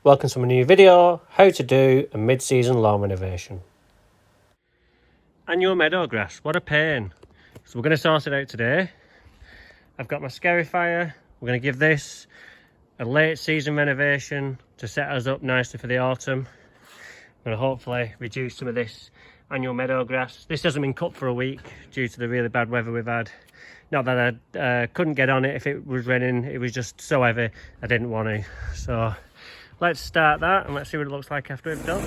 welcome to a new video, how to do a mid-season lawn renovation. Annual meadow grass, what a pain. So we're going to sort it out today. I've got my Scarifier. We're going to give this a late season renovation to set us up nicely for the autumn. I'm going to hopefully reduce some of this annual meadow grass. This hasn't been cut for a week due to the really bad weather we've had. Not that I couldn't get on it if it was raining, it was just so heavy I didn't want to. So let's start that and let's see what it looks like after it's done.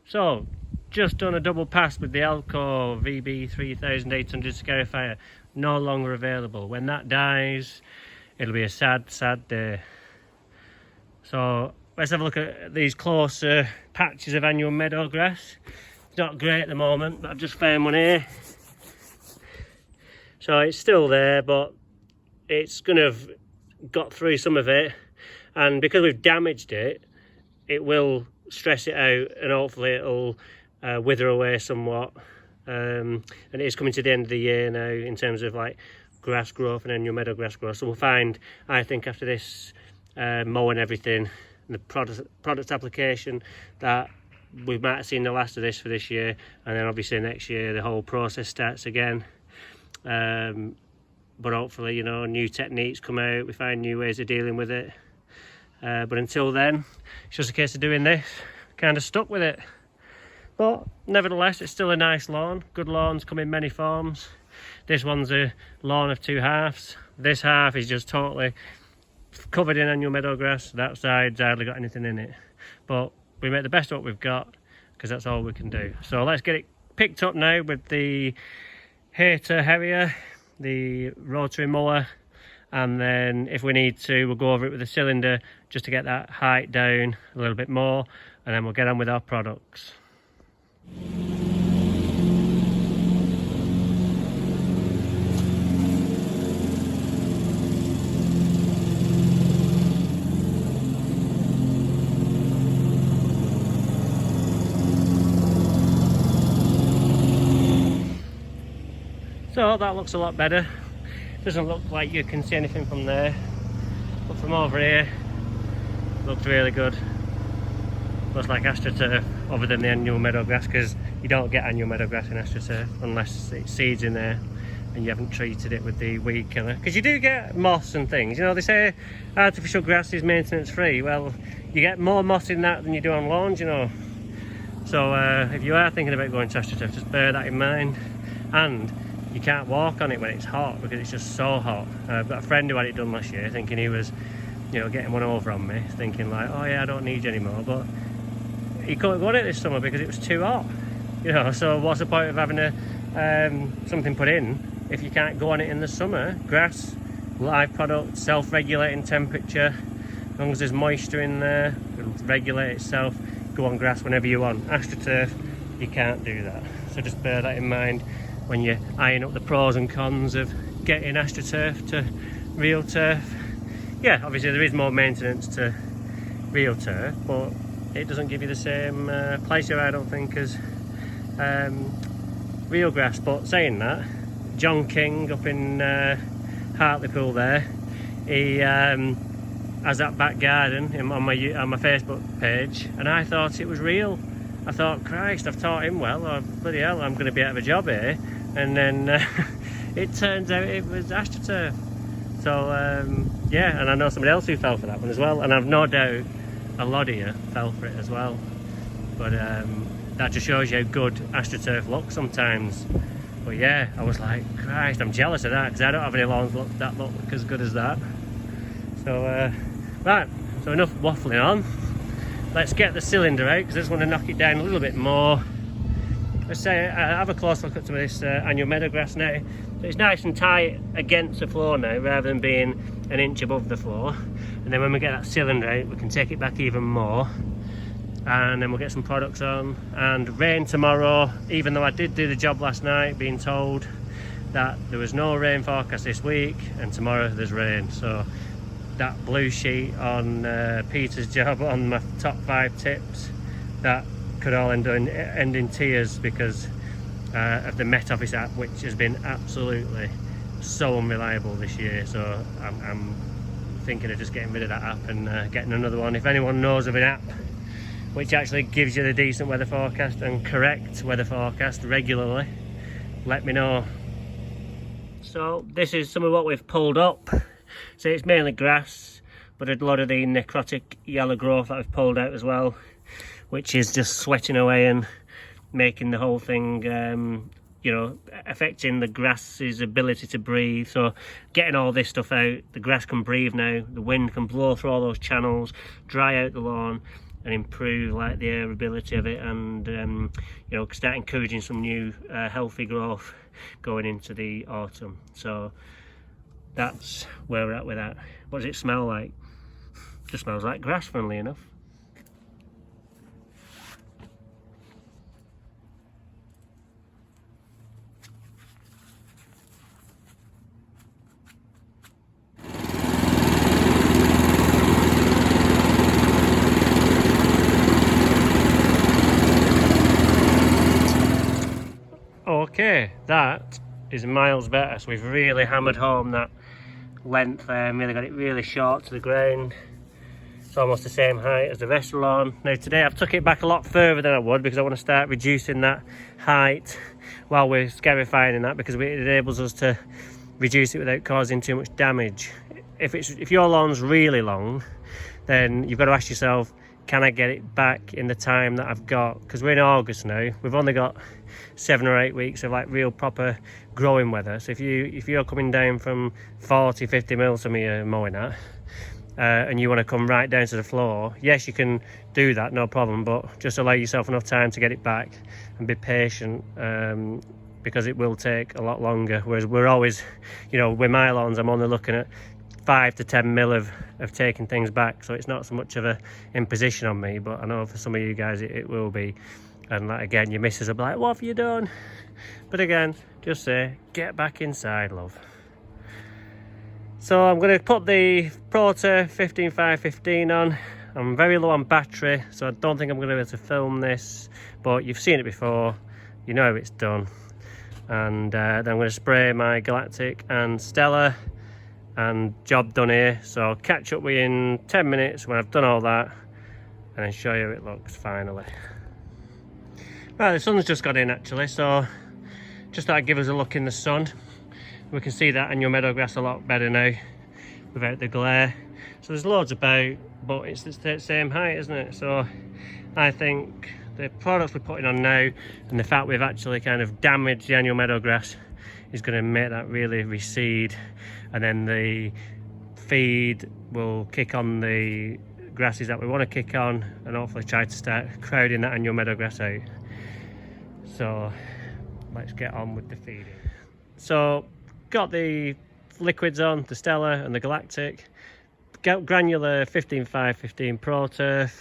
So, just done a double pass with the Alco VB 3800 Scarifier, no longer available. When that dies, it'll be a sad, sad day. So, let's have a look at these closer patches of annual meadow grass. It's not great at the moment, but I've just found one here. So, it's still there, but it's going to have got through some of it. And because we've damaged it, it will stress it out and hopefully it'll wither away somewhat, and it is coming to the end of the year now in terms of like grass growth and annual meadow grass growth. So we'll find, I think, after this mowing everything and the product application, that we might have seen the last of this for this year, and then obviously next year the whole process starts again. But hopefully, you know, new techniques come out, we find new ways of dealing with it. But until then, it's just a case of doing this, kind of stuck with it. But nevertheless, it's still a nice lawn. Good lawns come in many forms. This one's a lawn of two halves. This half is just totally covered in annual meadow grass. That side's hardly got anything in it. But we make the best of what we've got, because that's all we can do. So let's get it picked up now with the Hater Harrier, the rotary mower. And then if we need to, we'll go over it with a cylinder just to get that height down a little bit more, and then we'll get on with our products. So that looks a lot better. Doesn't look like you can see anything from there, but from over here looks really good. Looks like AstroTurf other than the annual meadow grass, because you don't get annual meadow grass in AstroTurf unless it seeds in there and you haven't treated it with the weed killer, because you do get moss and things. You know, they say artificial grass is maintenance free. Well, you get more moss in that than you do on lawns, you know. So if you are thinking about going to AstroTurf, just bear that in mind. And you can't walk on it when it's hot, because it's just so hot. I've got a friend who had it done last year, thinking he was, you know, getting one over on me, thinking like, oh yeah, I don't need you anymore. But he couldn't go on it this summer because it was too hot. You know, so what's the point of having something put in if you can't go on it in the summer? Grass, live product, self-regulating temperature. As long as there's moisture in there, it'll regulate itself. Go on grass whenever you want. AstroTurf, you can't do that. so just bear that in mind when you're eyeing up the pros and cons of getting AstroTurf to real turf. Yeah, obviously there is more maintenance to real turf, but it doesn't give you the same pleasure, I don't think, as real grass. But saying that, John King up in Hartlepool there, he has that back garden on my Facebook page, and I thought it was real. I thought, Christ, I've taught him well, or bloody hell, I'm going to be out of a job here. And then it turns out it was AstroTurf. So yeah, and I know somebody else who fell for that one as well, and I've no doubt a lot of you fell for it as well. But that just shows you how good AstroTurf looks sometimes. But yeah, I was like, Christ, I'm jealous of that, because I don't have any lawns that look as good as that. So right, so enough waffling on. Let's get the cylinder out, because I just want to knock it down a little bit more. Let's say have a close look at some of this annual meadow grass now. So it's nice and tight against the floor now, rather than being an inch above the floor. And then when we get that cylinder out, we can take it back even more, and then we'll get some products on. And rain tomorrow, even though I did do the job last night, being told that there was no rain forecast this week, and tomorrow there's rain. So that blue sheet on Peter's job on my top 5 tips, that could all end in tears because of the Met Office app, which has been absolutely so unreliable this year. So I'm thinking of just getting rid of that app and getting another one. If anyone knows of an app which actually gives you the decent weather forecast and correct weather forecast regularly, let me know. So this is some of what we've pulled up. So it's mainly grass, but a lot of the necrotic yellow growth that I've pulled out as well, which is just sweating away and making the whole thing, you know, affecting the grass's ability to breathe. So getting all this stuff out, the grass can breathe now, the wind can blow through all those channels, dry out the lawn and improve like the airability of it, and you know, start encouraging some new healthy growth going into the autumn. So that's where we're at with that. What does it smell like? It just smells like grass, funnily enough. Okay, that is miles better. So we've really hammered home that length there and really got it really short to the ground. It's almost the same height as the rest of the lawn. Now today I've took it back a lot further than I would, because I want to start reducing that height while we're scarifying that, because it enables us to reduce it without causing too much damage. If your lawn's really long, then you've got to ask yourself, can I get it back in the time that I've got? Because we're in August now, we've only got 7 or 8 weeks of like real proper growing weather. So if you're coming down from 40-50 mils from here mowing at, and you want to come right down to the floor, yes, you can do that, no problem, but just allow yourself enough time to get it back and be patient, because it will take a lot longer. Whereas we're always, you know, with my lawns, I'm only looking at 5 to 10 mil of taking things back, so it's not so much of a imposition on me, but I know for some of you guys it will be. And like, again, your missus will be like, what have you done? But again, just say, get back inside, love. So I'm going to put the ProTurf 15515 on. I'm very low on battery, so I don't think I'm going to be able to film this, but you've seen it before, you know how it's done. And then I'm going to spray my Galactic and Stella, and job done here. So I'll catch up with you in 10 minutes when I've done all that, and then show you how it looks finally. Right, the sun's just got in actually, so just thought I'd give us a look in the sun. We can see that annual meadow grass a lot better now without the glare. So there's loads about, but it's the same height, isn't it? So I think the products we're putting on now, and the fact we've actually kind of damaged the annual meadow grass, is going to make that really recede, and then the feed will kick on the grasses that we want to kick on, and hopefully try to start crowding that annual meadow grass out. So let's get on with the feeding. So got the liquids on, the Stella and the Galactic, granular 15515 ProTurf,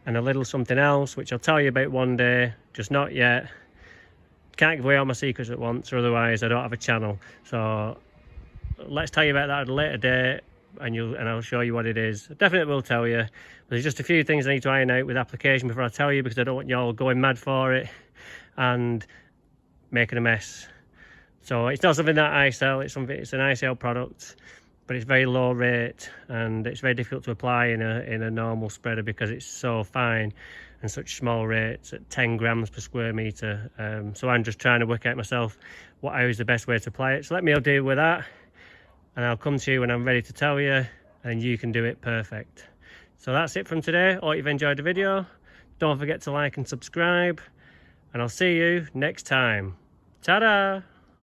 and a little something else which I'll tell you about one day, just not yet. can't give away all my secrets at once, or otherwise I don't have a channel. So let's tell you about that at a later date, and I'll show you what it is. I definitely will tell you, but there's just a few things I need to iron out with application before I tell you, because I don't want you all going mad for it and making a mess. So it's not something that I sell, it's an I sell product, but it's very low rate and it's very difficult to apply in a normal spreader because it's so fine and such small rates at 10 grams per square metre. So I'm just trying to work out myself how is the best way to apply it. So let me deal with that, and I'll come to you when I'm ready to tell you, and you can do it perfect. So that's it from today. Hope you've enjoyed the video. Don't forget to like and subscribe, and I'll see you next time. Ta-da!